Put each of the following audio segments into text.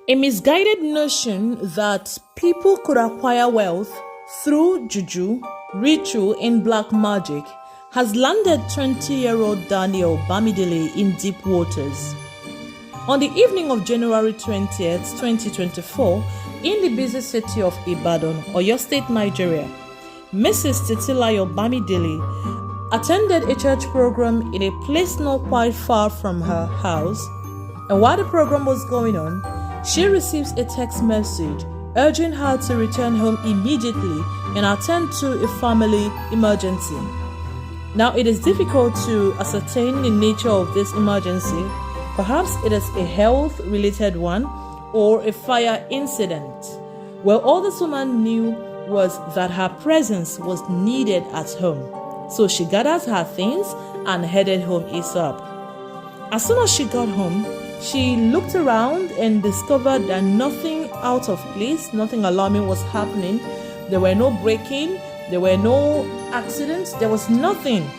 A misguided notion that people could acquire wealth through juju, ritual, and black magic has landed 20-year-old Daniel Bamidele in deep waters. On the evening of January 20th, 2024, in the busy city of Ibadan, Oyo State, Nigeria, Mrs. Titilayo Bamidele attended a church program in a place not quite far from her house, and while the program was going on, she receives a text message urging her to return home immediately and attend to a family emergency. Now, it is difficult to ascertain the nature of this emergency. Perhaps it is a health-related one or a fire incident. Well, all this woman knew was that her presence was needed at home. So she gathered her things and headed home ASAP. As soon as she got home, she looked around and discovered that nothing out of place, nothing alarming was happening. There were no break-in, there were no accidents, there was nothing.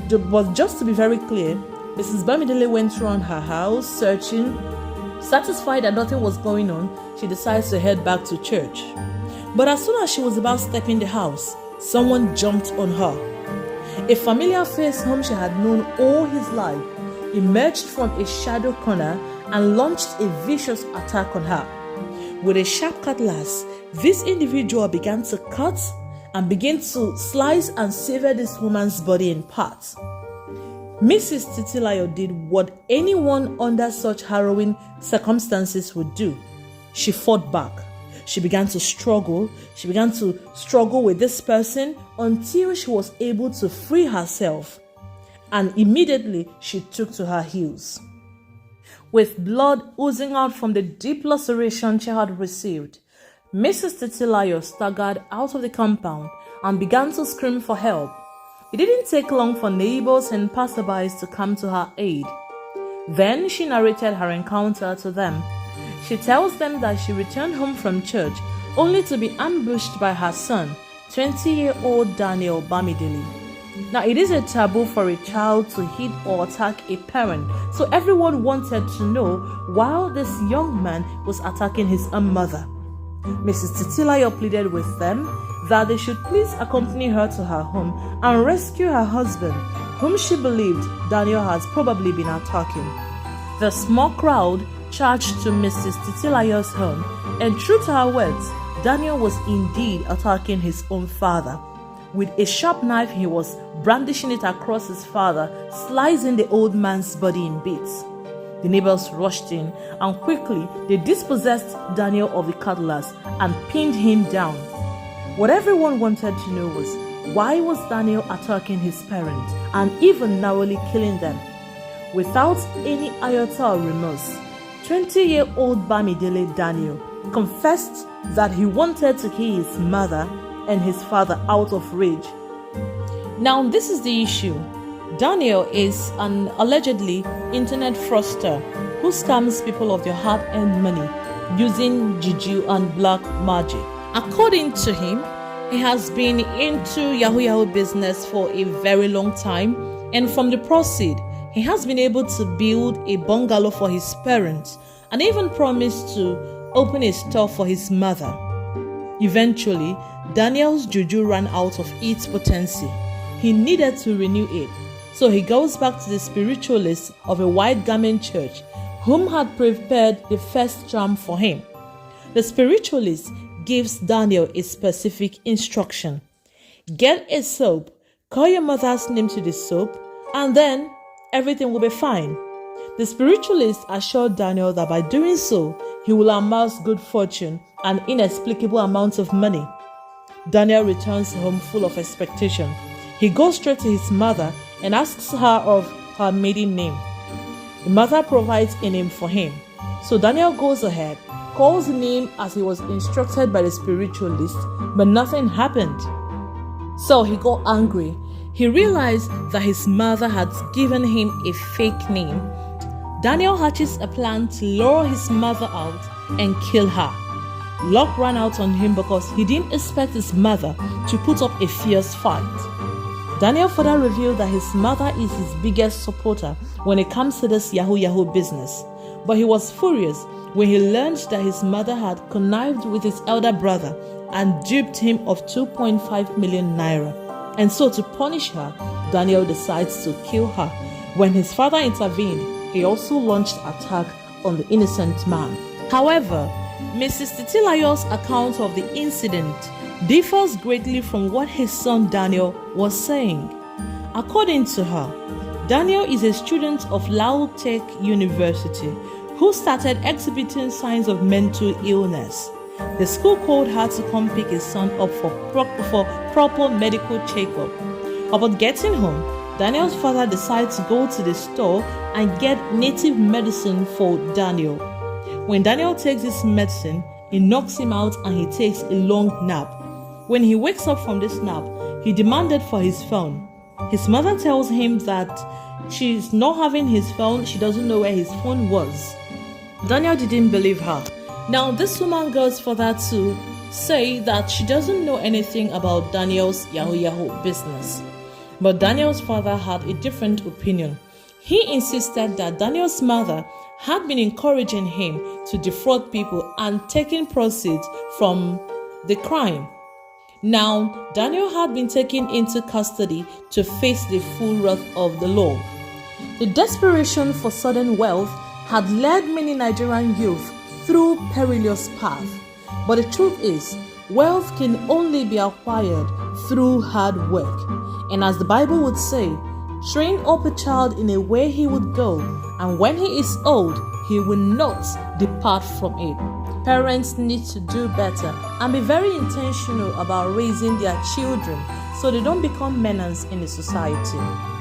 But just to be very clear, Mrs. Bamidele went around her house searching. Satisfied that nothing was going on, she decides to head back to church. But as soon as she was about stepping the house, someone jumped on her. A familiar face whom she had known all his life emerged from a shadow corner and launched a vicious attack on her. With a sharp cutlass, this individual began to cut and begin to slice and sever this woman's body in parts. Mrs. Titilayo did what anyone under such harrowing circumstances would do. She fought back. She began to struggle. She began to struggle with this person until she was able to free herself. And immediately she took to her heels. With blood oozing out from the deep laceration she had received, Mrs. Titilayo staggered out of the compound and began to scream for help. It didn't take long for neighbors and passerbys to come to her aid. Then she narrated her encounter to them. She tells them that she returned home from church only to be ambushed by her son, 20-year-old Daniel Bamidele. Now, it is a taboo for a child to hit or attack a parent, so everyone wanted to know why this young man was attacking his own mother. Mrs. Titilayo pleaded with them that they should please accompany her to her home and rescue her husband, whom she believed Daniel has probably been attacking. The small crowd charged to Mrs. Titilayo's home, and true to her words, Daniel was indeed attacking his own father. With a sharp knife, he was brandishing it across his father, slicing the old man's body in bits. The neighbors rushed in, and quickly they dispossessed Daniel of the cutlass and pinned him down. What everyone wanted to know was, why was Daniel attacking his parents and even narrowly killing them? Without any iota of remorse, 20-year-old Bamidele Daniel confessed that he wanted to kill his mother and his father out of rage. Now, this is the issue. Daniel is an allegedly internet fraudster who scams people of their hard-earned money using juju and black magic. According to him, he has been into yahoo business for a very long time, and from the proceeds, he has been able to build a bungalow for his parents and even promised to open a store for his mother. Eventually, Daniel's juju ran out of its potency. He needed to renew it. So he goes back to the spiritualist of a white garment church whom had prepared the first charm for him. The spiritualist gives Daniel a specific instruction. Get a soap, call your mother's name to the soap, and then everything will be fine. The spiritualist assured Daniel that by doing so, he will amass good fortune and inexplicable amounts of money. Daniel returns home full of expectation. He goes straight to his mother and asks her of her maiden name. The mother provides a name for him. So Daniel goes ahead, calls the name as he was instructed by the spiritualist, but nothing happened. So he got angry. He realized that his mother had given him a fake name. Daniel hatches a plan to lure his mother out and kill her. Luck ran out on him because he didn't expect his mother to put up a fierce fight. Daniel further revealed that his mother is his biggest supporter when it comes to this yahoo business. But he was furious when he learned that his mother had connived with his elder brother and duped him of 2.5 million naira. And so, to punish her, Daniel decides to kill her. When his father intervened, he also launched attack on the innocent man. However, Mrs. Titilayo's account of the incident differs greatly from what his son Daniel was saying. According to her, Daniel is a student of Lautech University who started exhibiting signs of mental illness. The school called her to come pick his son up for proper medical checkup. Upon getting home, Daniel's father decides to go to the store and get native medicine for Daniel. When Daniel takes this medicine, it knocks him out and he takes a long nap. When he wakes up from this nap, he demanded for his phone. His mother tells him that she's not having his phone, she doesn't know where his phone was. Daniel didn't believe her. Now, this woman goes further to say that she doesn't know anything about Daniel's yahoo business. But Daniel's father had a different opinion. He insisted that Daniel's mother had been encouraging him to defraud people and taking proceeds from the crime. Now, Daniel had been taken into custody to face the full wrath of the law. The desperation for sudden wealth had led many Nigerian youth through perilous paths. But the truth is, wealth can only be acquired through hard work. And as the Bible would say, train up a child in a way he would go, and when he is old, he will not depart from it. Parents need to do better and be very intentional about raising their children so they don't become menace in the society.